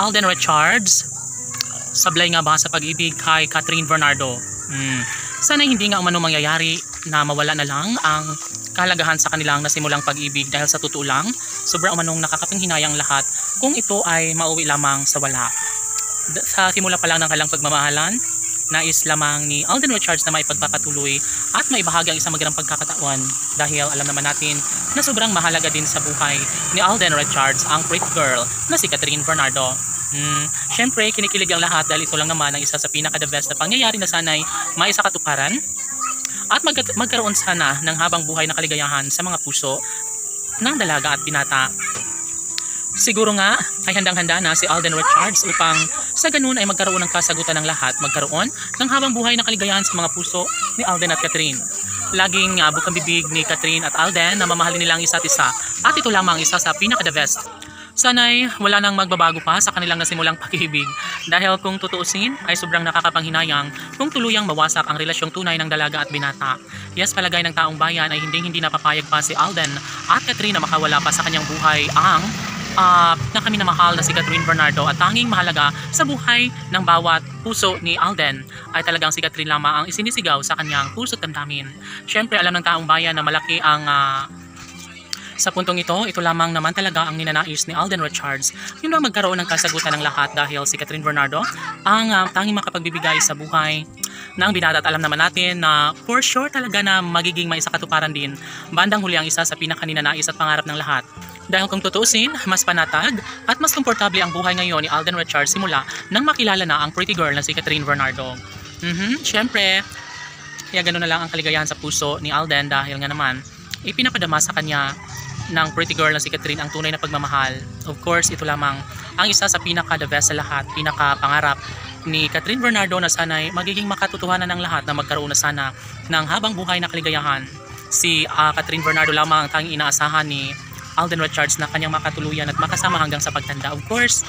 Alden Richards sablay nga ba sa pag-ibig kay Catherine Bernardo. Sana hindi nga umano mangyayari na mawala na lang ang kahalagahan sa kanilang nasimulang pag-ibig dahil sa totoo lang, sobra umanong nakakapanghinayang lahat kung ito ay mauwi lamang sa wala. Sa simula pa lang ng kanilang pagmamahalan, nais lamang ni Alden Richards na maipagpapatuloy at maibahagi ang isang magandang pagkakataon dahil alam naman natin na sobrang mahalaga din sa buhay ni Alden Richards ang pretty girl na si Catherine Bernardo. Siyempre, kinikilig ang lahat dahil ito lang naman ang isa sa pinaka-the best na pangyayari na sana'y maisakatuparan at magkaroon sana ng habang buhay na kaligayahan sa mga puso ng dalaga at binata. Siguro nga ay handang-handa na si Alden Richards upang sa ganun ay magkaroon ng kasagutan ng lahat, magkaroon ng habang buhay na kaligayahan sa mga puso ni Alden at Catherine. Laging bukang bibig ni Catherine at Alden na mamahalin nilang isa't isa at ito lamang isa sa pinaka-the best. Sana'y wala nang magbabago pa sa kanilang nasimulang pag-ibig dahil kung tutuusin ay sobrang nakakapanghinayang kung tuluyang mawasak ang relasyong tunay ng dalaga at binata. Yes, palagay ng taong bayan ay hindi napapayag pa si Alden at Catherine na makawala pa sa kanyang buhay ang na kami na mahal na si Catherine Bernardo at tanging mahalaga sa buhay ng bawat puso ni Alden ay talagang si Catherine lamang ang isinisigaw sa kanyang puso't damdamin. Siyempre alam ng taong bayan na malaki ang sa puntong ito lamang naman talaga ang ninanais ni Alden Richards, yun na magkaroon ng kasagutan ng lahat dahil si Catherine Bernardo ang tanging makapagbibigay sa buhay ng binata at alam naman natin na for sure talaga na magiging maisakatuparan din bandang huli ang isa sa pinakaninanais at pangarap ng lahat. Dahil kung tutuusin, mas panatag at mas komportable ang buhay ngayon ni Alden Richards simula nang makilala na ang pretty girl na si Catherine Bernardo. Siyempre, kaya ganoon na lang ang kaligayahan sa puso ni Alden dahil nga naman ipinapadama sa kanya ng pretty girl na si Catherine ang tunay na pagmamahal. Of course, ito lamang ang isa sa pinaka-the best sa lahat, pinaka-pangarap ni Catherine Bernardo na sana'y magiging makatotohanan ng lahat na magkaroon na sana ng habang buhay na kaligayahan. Si Catherine Bernardo lamang ang tanging inaasahan ni Alden Richards na kanyang makatuluyan at makasama hanggang sa pagtanda. Of course,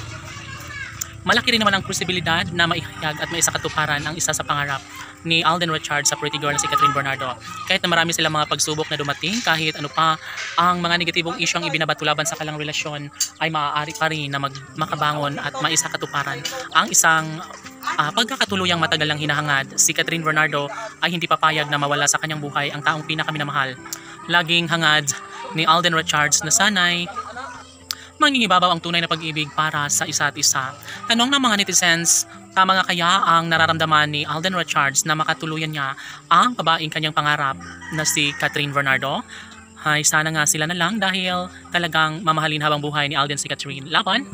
malaki rin naman ang posibilidad na maihayag at maisakatuparan ang isa sa pangarap ni Alden Richards sa pretty girl na si Catherine Bernardo. Kahit na marami silang mga pagsubok na dumating, kahit ano pa ang mga negatibong isyong ibinabato laban sa kanilang relasyon, ay maaari pa rin na makabangon at maisakatuparan ang isang pagkakatuluyang matagal lang hinahangad. Si Catherine Bernardo ay hindi papayag na mawala sa kanyang buhay ang taong pinakaminamahal. Laging hangad ni Alden Richards na sana'y mangingibabaw ang tunay na pag-ibig para sa isa't isa. Tanong ng mga netizens, tama nga kaya ang nararamdaman ni Alden Richards na makatuluyan niya ang babaeng kanyang pangarap na si Catherine Bernardo? Ay sana nga sila na lang dahil talagang mamahalin habang buhay ni Alden si Catherine. Laban!